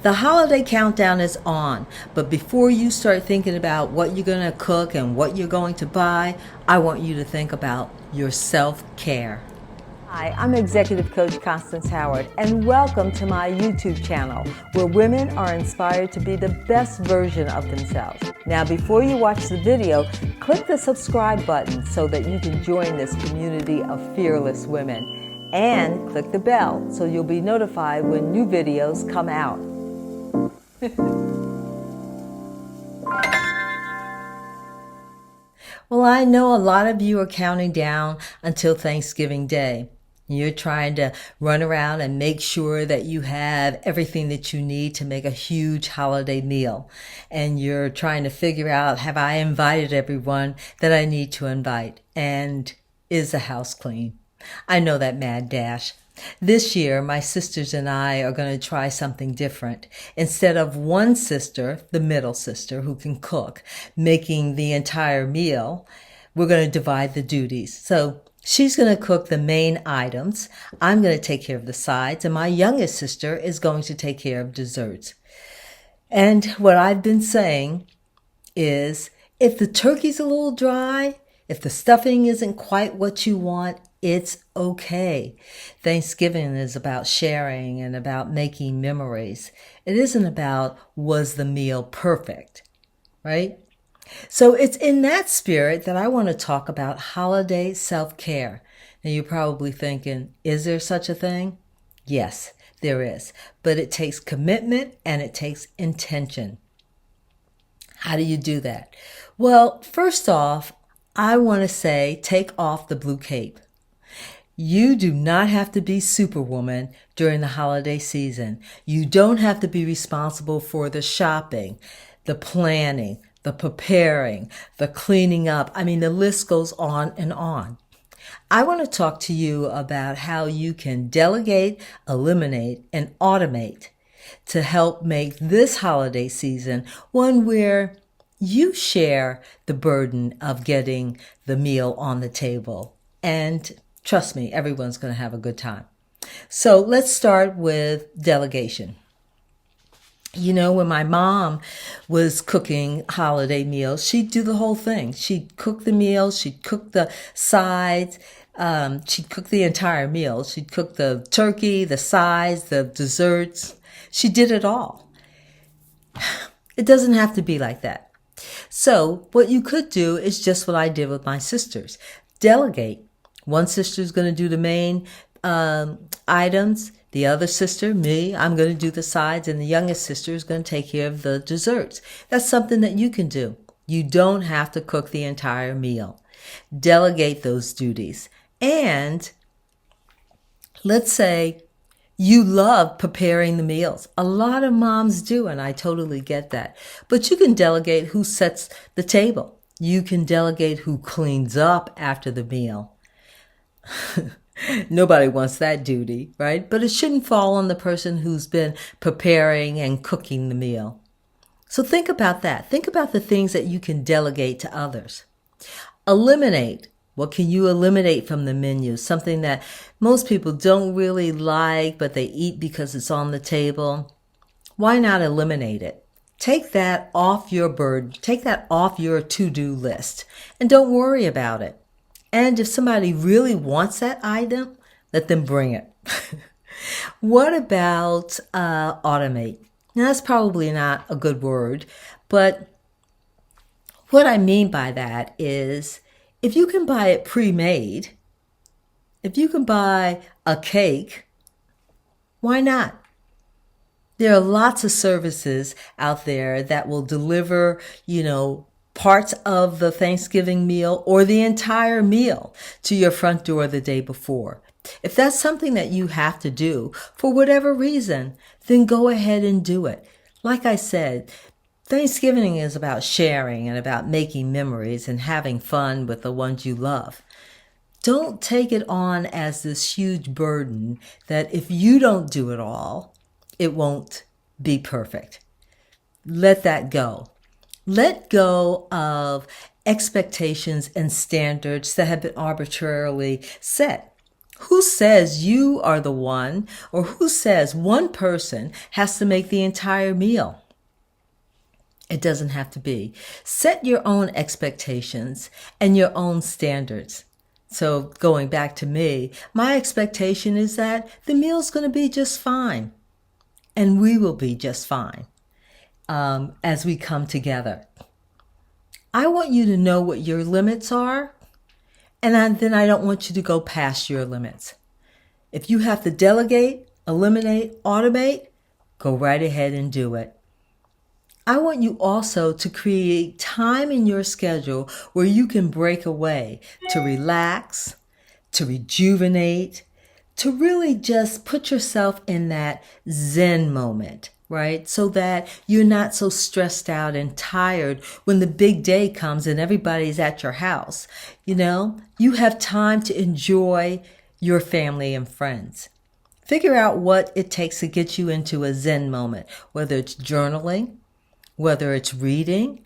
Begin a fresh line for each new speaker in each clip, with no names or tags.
The holiday countdown is on, but before you start thinking about what you're going to cook and what you're going to buy, I want you to think about your self-care. Hi, I'm Executive Coach Constance Howard, and welcome to my YouTube channel, where women are inspired to be the best version of themselves. Now, before you watch the video, click the subscribe button so that you can join this community of fearless women. And click the bell so you'll be notified when new videos come out. Well, I know a lot of you are counting down until Thanksgiving Day. You're trying to run around and make sure that you have everything that you need to make a huge holiday meal. And you're trying to figure out, have I invited everyone that I need to invite? And is the house clean? I know that mad dash. This year, my sisters and I are going to try something different. Instead of one sister, the middle sister, who can cook, making the entire meal, we're going to divide the duties. So she's going to cook the main items. I'm going to take care of the sides, and my youngest sister is going to take care of desserts. And what I've been saying is, if the turkey's a little dry, if the stuffing isn't quite what you want, it's okay. Thanksgiving is about sharing and about making memories. It isn't about, was the meal perfect, right? So it's in that spirit that I want to talk about holiday self-care. Now you're probably thinking, is there such a thing? Yes, there is. But it takes commitment and it takes intention. How do you do that? Well, first off, I want to say, take off the blue cape. You do not have to be Superwoman during the holiday season. You don't have to be responsible for the shopping, the planning, the preparing, the cleaning up. I mean, the list goes on and on. I want to talk to you about how you can delegate, eliminate, and automate to help make this holiday season one where you share the burden of getting the meal on the table. And trust me, everyone's going to have a good time. So let's start with delegation. You know, when my mom was cooking holiday meals, she'd do the whole thing. She'd cook the meals, she'd cook the sides, she'd cook the entire meal. She'd cook the turkey, the sides, the desserts. She did it all. It doesn't have to be like that. So what you could do is just what I did with my sisters. Delegate. One sister's going to do the main items. The other sister, me, I'm going to do the sides, and the youngest sister is going to take care of the desserts. That's something that you can do. You don't have to cook the entire meal. Delegate those duties. And let's say you love preparing the meals. A lot of moms do, and I totally get that. But you can delegate who sets the table. You can delegate who cleans up after the meal. Nobody wants that duty, right? But it shouldn't fall on the person who's been preparing and cooking the meal. So think about that. Think about the things that you can delegate to others. Eliminate. What can you eliminate from the menu? Something that most people don't really like, but they eat because it's on the table. Why not eliminate it? Take that off your burden. Take that off your to-do list. And don't worry about it. And if somebody really wants that item, let them bring it. What about automate? Now, that's probably not a good word, but what I mean by that is, if you can buy it pre-made, if you can buy a cake, why not? There are lots of services out there that will deliver, parts of the Thanksgiving meal or the entire meal to your front door the day before. If that's something that you have to do for whatever reason, then go ahead and do it. Like I said, Thanksgiving is about sharing and about making memories and having fun with the ones you love. Don't take it on as this huge burden that if you don't do it all, it won't be perfect. Let that go. Let go of expectations and standards that have been arbitrarily set. Who says you are the one, or who says one person has to make the entire meal? It doesn't have to be. Set your own expectations and your own standards. So going back to me, my expectation is that the meal's going to be just fine, and we will be just fine as we come together. I want you to know what your limits are, and then I don't want you to go past your limits. If you have to delegate, eliminate, automate, go right ahead and do it. I want you also to create time in your schedule where you can break away to relax, to rejuvenate, to really just put yourself in that Zen moment, right? So that you're not so stressed out and tired when the big day comes and everybody's at your house. You have time to enjoy your family and friends. Figure out what it takes to get you into a Zen moment, whether it's journaling, whether it's reading,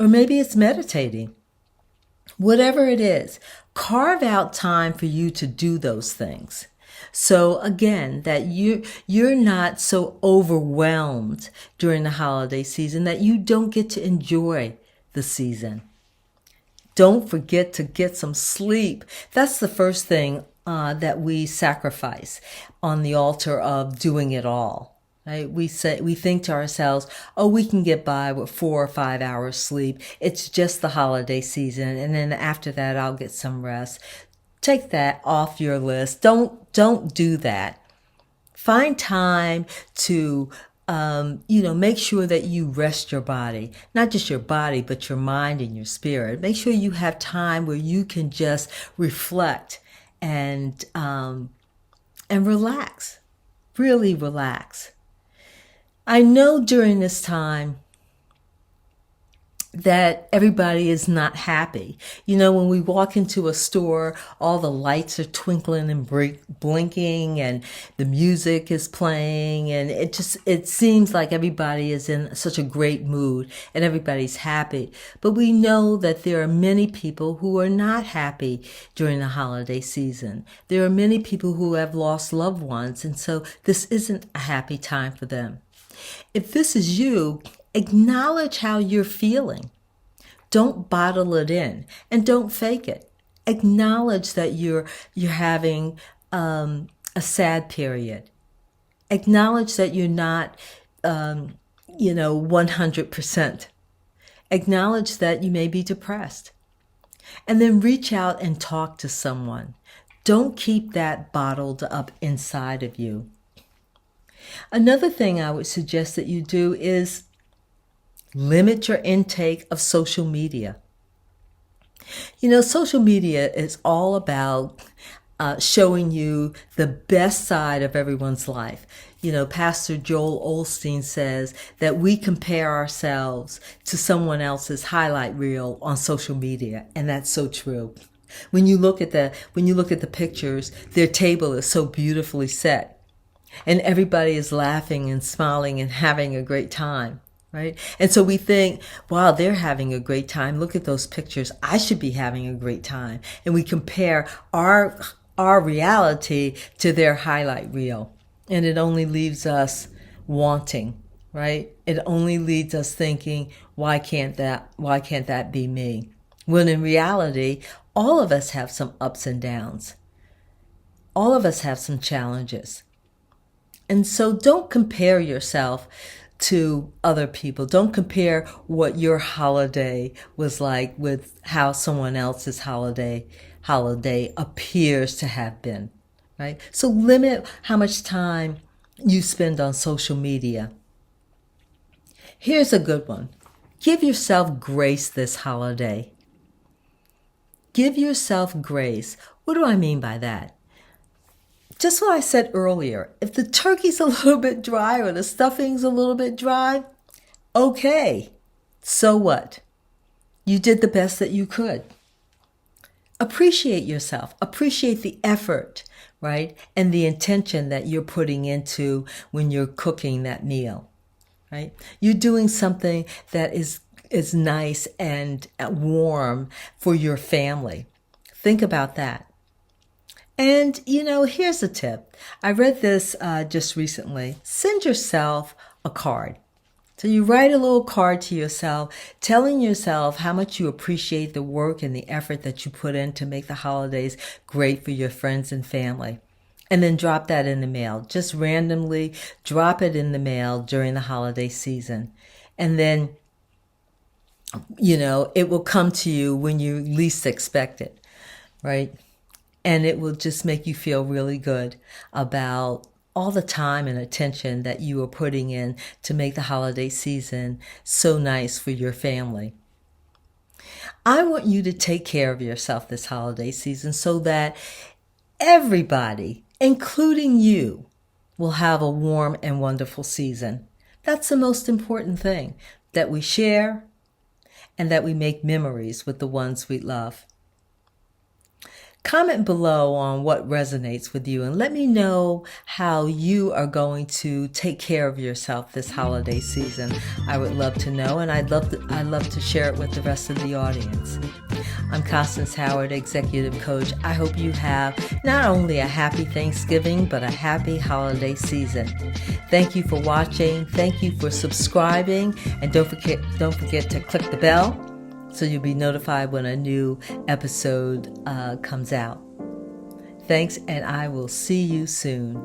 or maybe it's meditating. Whatever it is, carve out time for you to do those things. So again, that you're not so overwhelmed during the holiday season that you don't get to enjoy the season. Don't forget to get some sleep. That's the first thing that we sacrifice on the altar of doing it all. Right? We think to ourselves, oh, we can get by with 4 or 5 hours sleep. It's just the holiday season. And then after that, I'll get some rest. Take that off your list. Don't do that. Find time to, make sure that you rest your body, not just your body, but your mind and your spirit. Make sure you have time where you can just reflect and relax, really relax. I know during this time that everybody is not happy. When we walk into a store, all the lights are twinkling and blinking and the music is playing, and it seems like everybody is in such a great mood and everybody's happy. But we know that there are many people who are not happy during the holiday season. There are many people who have lost loved ones, and so this isn't a happy time for them. If this is you, acknowledge how you're feeling. Don't bottle it in and don't fake it. Acknowledge that you're having a sad period. Acknowledge that you're not, 100%. Acknowledge that you may be depressed. And then reach out and talk to someone. Don't keep that bottled up inside of you. Another thing I would suggest that you do is limit your intake of social media. Social media is all about showing you the best side of everyone's life. Pastor Joel Osteen says that we compare ourselves to someone else's highlight reel on social media, and that's so true. When you look at the pictures, their table is so beautifully set. And everybody is laughing and smiling and having a great time, right? And so we think, wow, they're having a great time. Look at those pictures. I should be having a great time. And we compare our reality to their highlight reel. And it only leaves us wanting, right? It only leads us thinking, why can't that be me? When in reality, all of us have some ups and downs. All of us have some challenges. And so don't compare yourself to other people. Don't compare what your holiday was like with how someone else's holiday appears to have been, right? So limit how much time you spend on social media. Here's a good one. Give yourself grace this holiday. Give yourself grace. What do I mean by that? Just what I said earlier, if the turkey's a little bit dry or the stuffing's a little bit dry, okay, so what? You did the best that you could. Appreciate yourself. Appreciate the effort, right? And the intention that you're putting into when you're cooking that meal, right? You're doing something that is nice and warm for your family. Think about that. And, here's a tip. I read this just recently. Send yourself a card. So you write a little card to yourself, telling yourself how much you appreciate the work and the effort that you put in to make the holidays great for your friends and family. And then drop that in the mail. Just randomly drop it in the mail during the holiday season. And then, it will come to you when you least expect it, right? And it will just make you feel really good about all the time and attention that you are putting in to make the holiday season so nice for your family. I want you to take care of yourself this holiday season so that everybody, including you, will have a warm and wonderful season. That's the most important thing, that we share and that we make memories with the ones we love. Comment below on what resonates with you and let me know how you are going to take care of yourself this holiday season. I would love to know, and I'd love to share it with the rest of the audience. I'm Constance Howard, Executive Coach. I hope you have not only a happy Thanksgiving, but a happy holiday season. Thank you for watching. Thank you for subscribing. And don't forget to click the bell so you'll be notified when a new episode comes out. Thanks, and I will see you soon.